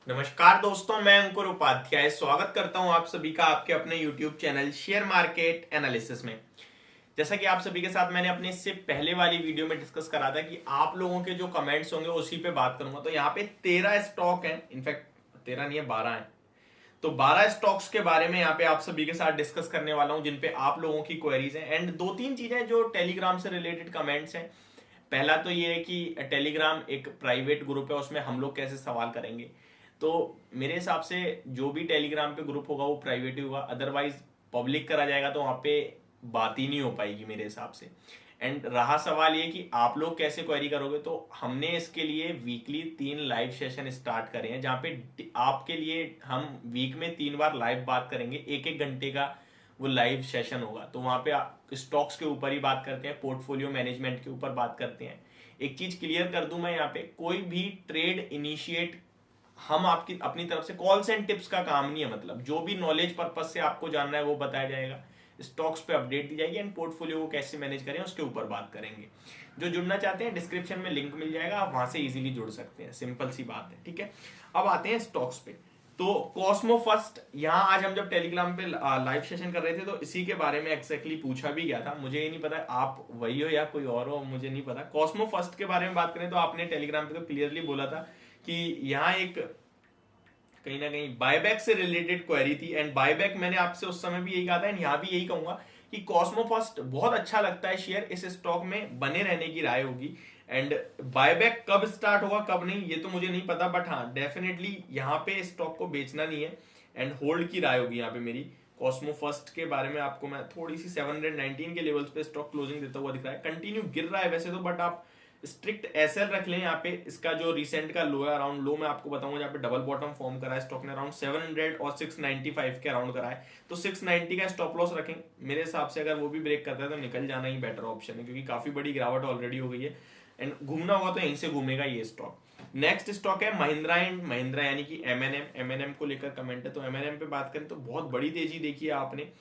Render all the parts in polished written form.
नमस्कार दोस्तों, मैं अंकुर उपाध्याय स्वागत करता हूं आप सभी का आपके अपने YouTube channel share market analysis में। जैसा कि आप सभी के साथ मैंने अपने इससे पहले वाली वीडियो में डिस्कस करा था कि आप लोगों के जो कमेंट्स होंगे उसी पे बात करूंगा। तो यहाँ पे 13 स्टॉक हैं, इनफैक्ट 13 नहीं है, 12 हैं। तो 12 स्टॉक्स के बारे में यहाँ पे आप सभी के साथ डिस्कस करने वाला हूँ जिन पे आप लोगों की क्वेरीज हैं। एंड दो तीन चीजें जो टेलीग्राम से रिलेटेड कमेंट्स हैं। पहला तो ये है कि टेलीग्राम एक प्राइवेट ग्रुप है, उसमें हम लोग कैसे सवाल करेंगे। तो मेरे हिसाब से जो भी टेलीग्राम पे ग्रुप होगा वो प्राइवेट ही होगा, अदरवाइज पब्लिक करा जाएगा तो वहाँ पे बात ही नहीं हो पाएगी मेरे हिसाब से। एंड रहा सवाल ये कि आप लोग कैसे क्वेरी करोगे, तो हमने इसके लिए वीकली 3 लाइव सेशन स्टार्ट करे हैं जहाँ पे आपके लिए हम वीक में 3 बार लाइव बात करेंगे। 1-1 घंटे का वो लाइव सेशन होगा। तो वहाँ पे स्टॉक्स के ऊपर ही बात करते हैं, पोर्टफोलियो मैनेजमेंट के ऊपर बात करते हैं। एक चीज क्लियर कर दूं मैं यहाँ पे, कोई भी ट्रेड इनिशिएट हम आपकी अपनी तरफ से कॉल्स एंड टिप्स का काम नहीं है। मतलब जो भी नॉलेज पर्पज से आपको जानना है वो बताया जाएगा, स्टॉक्स पे अपडेट दी जाएगी एंड पोर्टफोलियो को कैसे मैनेज करें उसके ऊपर बात करेंगे। जो जुड़ना चाहते हैं डिस्क्रिप्शन में लिंक मिल जाएगा, आप वहां से इजीली जुड़ सकते हैं। सिंपल सी बात है, ठीक है। अब आते हैं स्टॉक्स पे। तो कॉस्मो फर्स्ट, यहाँ आज हम जब टेलीग्राम पे लाइव सेशन कर रहे थे तो इसी के बारे में एक्जैक्टली पूछा भी गया था। मुझे ये नहीं पता आप वही हो या कोई और हो, मुझे नहीं पता। कॉस्मो फर्स्ट के बारे में बात करें तो आपने टेलीग्राम पे तो क्लियरली बोला था कि यहाँ एक कहीं ना कहीं बायबैक से रिलेटेड क्वेरी थी। एंड बायबैक मैंने आपसे उस समय भी यही कहा था एंड यहाँ भी यही कहूंगा कि कॉस्मो फर्स्ट बहुत अच्छा लगता है शेयर, इस स्टॉक में बने रहने की राय होगी। एंड बायबैक कब स्टार्ट होगा कब नहीं ये तो मुझे नहीं पता, बट हाँ डेफिनेटली यहाँ पे स्टॉक को बेचना नहीं है एंड होल्ड की राय होगी यहाँ पे मेरी। कॉस्मो फर्स्ट के बारे में आपको मैं थोड़ी सी 719 के लेवल्स पे स्टॉक क्लोजिंग देता हुआ दिख रहा है, कंटिन्यू गिर रहा है वैसे तो, बट आप स्ट्रिक्ट एसएल रख लें यहाँ पे। इसका जो रिसेंट का लो है अराउंड लो मैं आपको बताऊंगा, जहाँ पे डबल बॉटम फॉर्म करा है स्टॉक ने अराउंड 700 और 695 के अराउंड करा है। तो 690 का स्टॉप लॉस रखें मेरे हिसाब से। अगर वो भी ब्रेक करता है तो निकल जाना ही बेटर ऑप्शन है, क्योंकि काफी बड़ी गिरावट ऑलरेडी हो गई है एंड घूमना होगा तो यहीं से घूमेगा ये स्टॉक। नेक्स्ट स्टॉक है महिंद्रा एंड महिंद्रा यानी कि एमएनएम को लेकर कमेंट है। तो एमएनएम पे बात करें तो बहुत बड़ी तेजी देखी है आपने।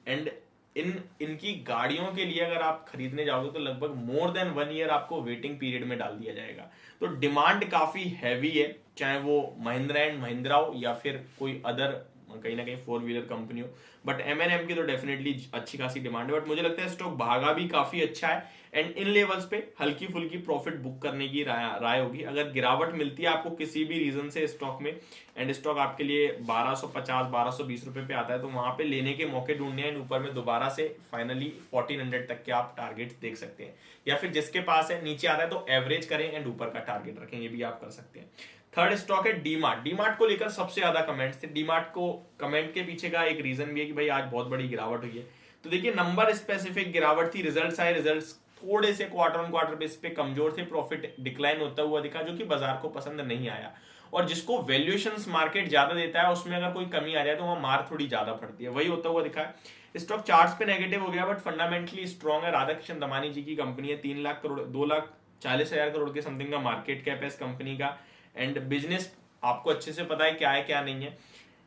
एंड इनकी गाड़ियों के लिए अगर आप खरीदने जाओगे तो लगभग मोर देन 1 ईयर आपको वेटिंग पीरियड में डाल दिया जाएगा। तो डिमांड काफी हैवी है, चाहे वो महिंद्रा एंड महिंद्रा हो या फिर कोई अदर कहीं ना कहीं 4 व्हीलर कंपनी हो। बट एमएनएम की तो डेफिनेटली अच्छी खासी डिमांड है, बट मुझे लगता है स्टॉक भागा भी काफी अच्छा है एंड इन लेवल्स पे हल्की फुल्की प्रॉफिट बुक करने की राय होगी। अगर गिरावट मिलती है आपको किसी भी रीजन से स्टॉक में एंड स्टॉक आपके लिए 1250-1220 रुपए पे आता है तो वहां पे लेने के मौके ढूंढने हैं। ऊपर में दोबारा से फाइनली 1400 तक के आप टारगेट देख सकते हैं, या फिर जिसके पास है नीचे आता है तो एवरेज करें एंड ऊपर का टारगेट रखें, ये भी आप कर सकते हैं। थर्ड स्टॉक है डीमार्ट। डीमार्ट को लेकर सबसे ज्यादा कमेंट्स थे। डीमार्ट को कमेंट के पीछे का एक रीजन भी है कि भाई आज बहुत बड़ी गिरावट हुई है। तो देखिए नंबर स्पेसिफिक गिरावट थी, रिजल्ट्स आए, रिजल्ट्स थोड़े से क्वार्टर ऑन क्वार्टर बेस पे कमजोर थे, प्रॉफिट डिक्लाइन होता हुआ दिखा जो कि बाजार को पसंद नहीं आया। और जिसको वैल्यूएशंस मार्केट ज्यादा देता है उसमें अगर कोई कमी आ जाए तो वहां मार थोड़ी ज्यादा पड़ती है, वही होता हुआ दिखा है। स्टॉक चार्ट्स पे नेगेटिव हो गया बट फंडामेंटली स्ट्रॉन्ग है। राधाकृष्ण दमानी जी की कंपनी है, 3 लाख करोड़ 2,40,000 करोड़ के समथिंग का मार्केट कैप है इस कंपनी का। एंड बिजनेस आपको अच्छे से पता है क्या है क्या नहीं है।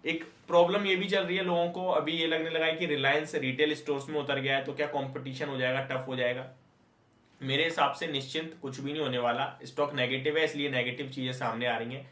एक प्रॉब्लम ये भी चल रही है लोगों को, अभी ये लगने लगा है कि रिलायंस रिटेल स्टोर्स में उतर गया है तो क्या कंपटीशन हो जाएगा, टफ हो जाएगा। मेरे हिसाब से निश्चिंत कुछ भी नहीं होने वाला। स्टॉक नेगेटिव है इसलिए नेगेटिव चीजें सामने आ रही हैं,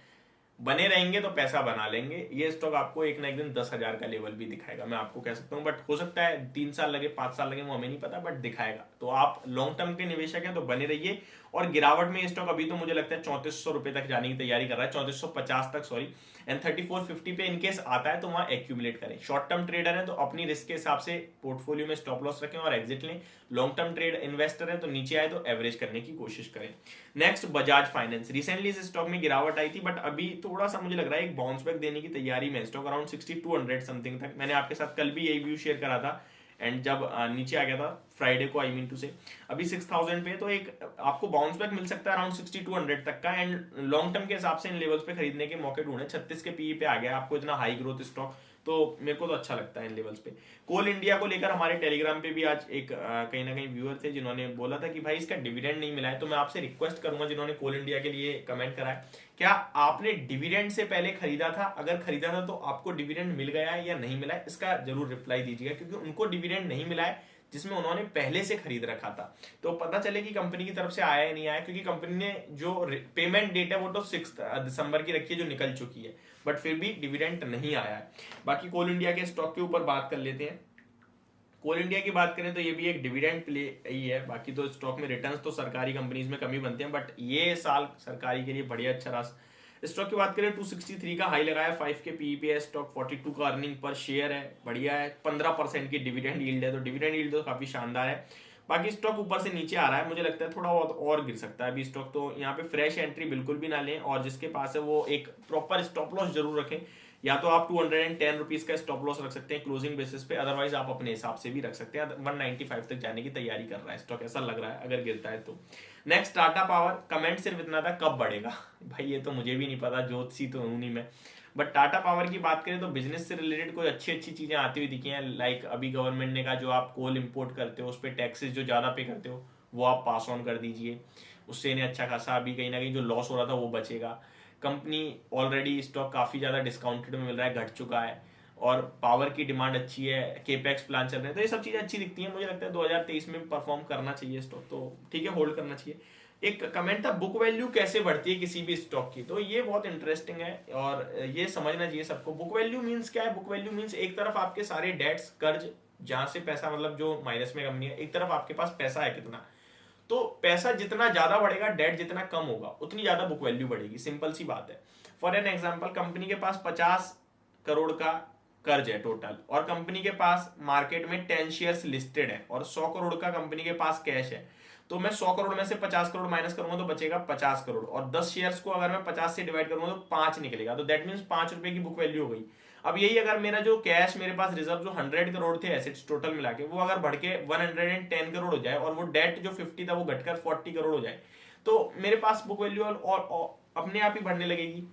बने रहेंगे तो पैसा बना लेंगे। ये स्टॉक आपको एक ना एक दिन 10,000 का लेवल भी दिखाएगा, मैं आपको कह सकता हूँ। बट हो सकता है 3 साल लगे 5 साल लगे, वो हमें नहीं पता, बट दिखाएगा। तो आप लॉन्ग टर्म के निवेशक हैं तो बने रहिए। और गिरावट में स्टॉक अभी तो मुझे लगता है 3400 रुपए तक जाने की तैयारी कर रहा है, 3450 तक सॉरी। एंड 3450 पे इनकेस आता है तो वहां एक्यूमुलेट करें। शॉर्ट टर्म ट्रेडर है तो अपनी रिस्क के हिसाब से पोर्टफोलियो में स्टॉप लॉस रखें और एग्जिट लें। लॉन्ग टर्म ट्रेड इन्वेस्टर है तो नीचे आए तो एवरेज करने की कोशिश करें। Next Bajaj finance. रिसेंटली इस स्टॉक में गिरावट आई थी बट अभी थोड़ा सा मुझे लग रहा है एक बाउंस बैक देने की तैयारी में। स्टॉक अराउंड 6200 समथिंग तक, मैंने आपके साथ कल भी यही व्यू शेयर करा था एंड जब नीचे आ गया था फ्राइडे को, आई मीन टू से अभी 6000 पे, तो एक आपको बाउंस बैक मिल सकता है अराउंड 6200 तक का। एंड लॉन्ग टर्म के हिसाब से इन लेवल्स पे खरीदने के मौके ढूंढे। 36 के पीई पे आ गया आपको इतना हाई ग्रोथ स्टॉक, तो मेरे को तो अच्छा लगता है इन लेवल्स पे। कोल इंडिया को लेकर हमारे टेलीग्राम पे भी आज एक कहीं ना कहीं व्यूअर थे जिन्होंने बोला था कि भाई इसका डिविडेंड नहीं मिला है। तो मैं आपसे रिक्वेस्ट करूंगा जिन्होंने कोल इंडिया के लिए कमेंट करा है, क्या आपने डिविडेंड से पहले खरीदा था? अगर खरीदा था तो आपको डिविडेंड मिल गया है या नहीं मिला है, इसका जरूर रिप्लाई दीजिएगा, क्योंकि उनको डिविडेंड नहीं मिला है जिसमें उन्होंने पहले से खरीद रखा था, तो पता चले कि कंपनी की तरफ से आया या नहीं आया, क्योंकि कंपनी ने जो पेमेंट डेट है वो तो 6 दिसंबर की रखी है जो निकल चुकी है, बट फिर भी डिविडेंड नहीं आया है। बाकी कोल इंडिया के स्टॉक के ऊपर बात कर लेते हैं। कोल इंडिया की बात करें तो ये भी एक डिविडेंड प्ले ही है। बाकी तो स्टॉक में रिटर्न्स तो सरकारी कंपनीज में कमी बनते हैं, बट ये साल सरकारी के लिए बढ़िया अच्छा रहा। स्टॉक की बात करें 263 का हाई लगाया, 5 के पीई पे है स्टॉक, 42 का अर्निंग पर शेयर है, बढ़िया है, 15% की डिविडेंड यील्ड है, तो डिविडेंड यील्ड तो काफी शानदार है। बाकी स्टॉक ऊपर से नीचे आ रहा है, मुझे लगता है थोड़ा बहुत और गिर सकता है अभी स्टॉक, तो यहाँ पे फ्रेश एंट्री बिल्कुल भी ना लें, और जिसके पास है वो एक प्रॉपर स्टॉप लॉस जरूर रखें। या तो आप 210 रुपीज का स्टॉप लॉस रख सकते हैं क्लोजिंग बेसिस पे, अदरवाइज आप अपने हिसाब से भी रख सकते हैं। 195 तक जाने की तैयारी कर रहा है स्टॉक, ऐसा लग रहा है अगर गिरता है तो। नेक्स्ट टाटा पावर, कमेंट सिर्फ इतना था कब बढ़ेगा भाई ये तो मुझे भी नहीं पता, ज्योतिषी तो हूं नहीं मैं, बट टाटा पावर की बात करें तो बिजनेस से रिलेटेड कोई अच्छी अच्छी चीजें आती हुई दिखी हैं। लाइक अभी गवर्नमेंट ने कहा जो आप कोल इंपोर्ट करते हो उस पर टैक्सेस जो ज्यादा पे करते हो वो आप पास ऑन कर दीजिए, उससे इन्हें अच्छा खासा अभी कहीं ना कहीं जो लॉस हो रहा था वो बचेगा। कंपनी ऑलरेडी स्टॉक काफी ज्यादा डिस्काउंटेड में मिल रहा है, घट चुका है, और पावर की डिमांड अच्छी है, केपेक्स प्लान चल रहे हैं, तो ये सब चीजें अच्छी दिखती हैं। मुझे लगता है 2023 में परफॉर्म करना चाहिए स्टॉक, तो ठीक है होल्ड करना चाहिए। एक कमेंट था बुक वैल्यू कैसे बढ़ती है किसी भी स्टॉक की, तो ये बहुत इंटरेस्टिंग है और ये समझना चाहिए सबको। बुक वैल्यू मींस क्या है? बुक वैल्यू मींस एक तरफ आपके सारे डेट्स, कर्ज, जहां से पैसा मतलब जो माइनस में कंपनी है, एक तरफ आपके पास पैसा है कितना, तो पैसा जितना ज्यादा बढ़ेगा डेट जितना कम होगा उतनी ज्यादा बुक वैल्यू बढ़ेगी, सिंपल सी बात है। फॉर एन एग्जांपल, कंपनी के पास 50 करोड़ का कर्ज है टोटल, और कंपनी के पास मार्केट में 10 शेयर्स लिस्टेड है, और 100 करोड़ का कंपनी के पास कैश है, तो मैं 100 करोड़ में से 50 करोड़ माइनस करूंगा तो बचेगा 50 करोड़, और 10 शेयर्स को अगर मैं 50 से डिवाइड करूंगा तो 5 निकलेगा, तो दैट मीन्स 5 रुपए की बुक वैल्यू हो गई। अब यही अगर मेरा जो कैश मेरे पास रिजर्व जो 100 करोड़ थे एसेट्स टोटल मिला के, वो अगर बढ़ के 110 करोड़ हो जाए, और वो डेट जो 50 था वो घटकर 40 करोड़ हो जाए, तो मेरे पास बुक वैल्यू और अपने आप ही बढ़ने लगेगी।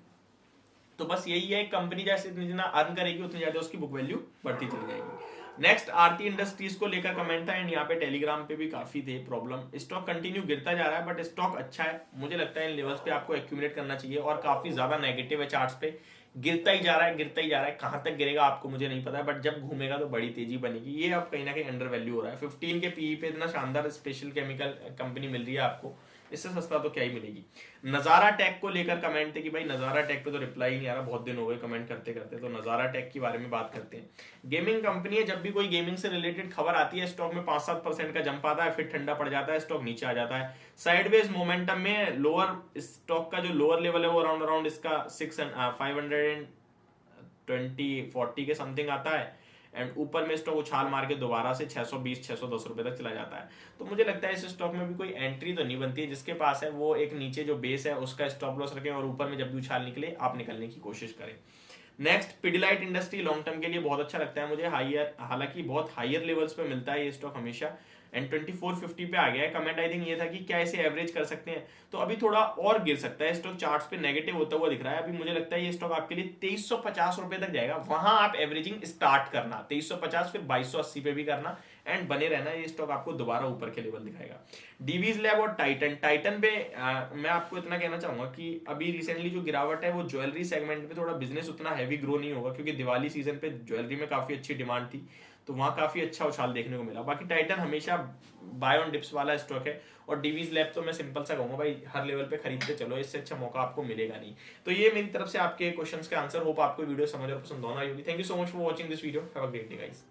तो बस यही है, कंपनी जैसे जितना अर्न करेगी उतनी ज्यादा उसकी बुक वैल्यू बढ़ती चली जाएगी। नेक्स्ट आरती इंडस्ट्रीज को लेकर कमेंट था, एंड यहाँ पे टेलीग्राम पे भी काफी थे प्रॉब्लम। स्टॉक कंटिन्यू गिरता जा रहा है, बट स्टॉक अच्छा है, मुझे लगता है इन लेवल्स पे आपको एक्यूमुलेट करना चाहिए, और काफी ज्यादा नेगेटिव है चार्ट्स पे, गिरता ही जा रहा है, गिरता ही जा रहा है, कहां तक गिरेगा आपको मुझे नहीं पता है, बट जब घूमेगा तो बड़ी तेजी बनेगी। ये अब कहीं ना कहीं अंडर वैल्यू हो रहा है। 15 के पीई पे इतना शानदार स्पेशल केमिकल कंपनी मिल रही है आपको, इससे सस्ता तो क्या ही मिलेगी। नजारा टेक को लेकर कमेंट थे कि भाई नजारा टेक पे तो रिप्लाई नहीं आ रहा, बहुत दिन हो गए कमेंट करते करते, तो नजारा टेक के बारे में बात करते हैं। गेमिंग कंपनी है, जब भी कोई गेमिंग से रिलेटेड खबर आती है स्टॉक में 5-7% का जंप आता है, फिर ठंडा पड़ जाता है, स्टॉक नीचे आ जाता है साइडवेज मोमेंटम में। लोअर स्टॉक का जो लोअर लेवल है वो अराउंड इसका 520-40 के समथिंग आता है, एंड ऊपर में स्टॉक उछाल मार के दोबारा से 620-610 रुपए तक चला जाता है। तो मुझे लगता है इस स्टॉक में भी कोई एंट्री तो नहीं बनती है, जिसके पास है वो एक नीचे जो बेस है उसका स्टॉप लॉस रखें, और ऊपर में जब भी उछाल निकले आप निकलने की कोशिश करें। Next Pidilite industry, long term के लिए बहुत अच्छा लगता है मुझे, हाईयर, हालांकि बहुत हाईयर लेवल्स पे मिलता है ये स्टॉक हमेशा, एंड 2450 पे आ गया है। कमेंट आई थिंक ये था कि क्या इसे एवरेज कर सकते हैं, तो अभी थोड़ा और गिर सकता है स्टॉक, चार्ट्स पे नेगेटिव होता हुआ दिख रहा है अभी। मुझे लगता है ये स्टॉक आपके लिए 2350 रुपए तक जाएगा, वहां आप एवरेजिंग स्टार्ट करना, 2350 फिर 2280 पे भी करना, एंड बने रहना, ये स्टॉक आपको दोबारा ऊपर के लेवल दिखाएगा। डीवीज लैब और टाइटन पे मैं आपको इतना कहना चाहूंगा कि अभी रिसेंटली जो गिरावट है वो ज्वेलरी सेगमेंट पे, थोड़ा बिजनेस उतना हैवी ग्रो नहीं होगा, क्योंकि दिवाली सीजन पे ज्वेलरी में काफी अच्छी डिमांड थी, तो वहां काफी अच्छा उछाल देखने को मिला। बाकी टाइटन हमेशा बाय ऑन डिप्स वाला स्टॉक है, और डीवीज लैब तो मैं सिंपल सा कहूंगा भाई हर लेवल पे खरीदते चलो, इससे अच्छा मौका आपको मिलेगा नहीं। तो ये मेरी तरफ से आपके क्वेश्चंस के आंसर, होप आपको वीडियो समझ और पसंद होना होगी। Thank you so much for watching this video, have a great day guys.